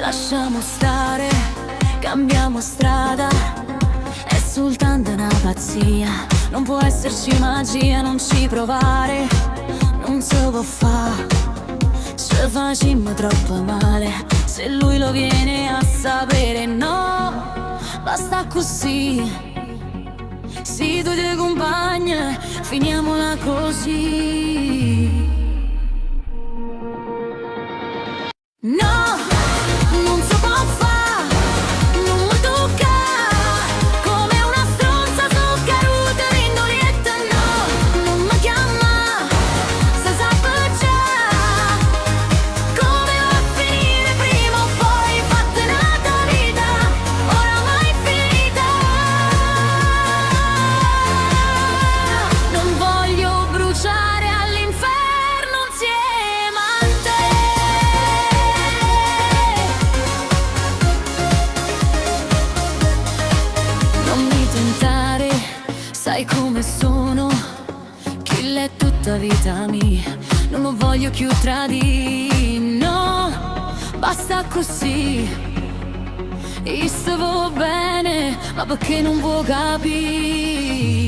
lasciamo stare, cambiamo strada. È soltanto una pazzia, non può esserci magia, non ci provare, non si può fare. Ci facciamo troppo male, se lui lo viene a sapere. No, basta così. Se tu ti compagni, finiamola così. No, non si può fare, non mi tocca. Come una stronza su caduta rindolietta. No, non mi chiama, se sa già come va a finire prima o poi. Fatta nata vita, oramai finita. Non voglio bruciare all'inferno insieme a te. Non mi tentare, sai come sono, chi l'è tutta vita mia. Non lo voglio più tradire, no, basta così. Io stavo bene, ma perché non vuoi capire?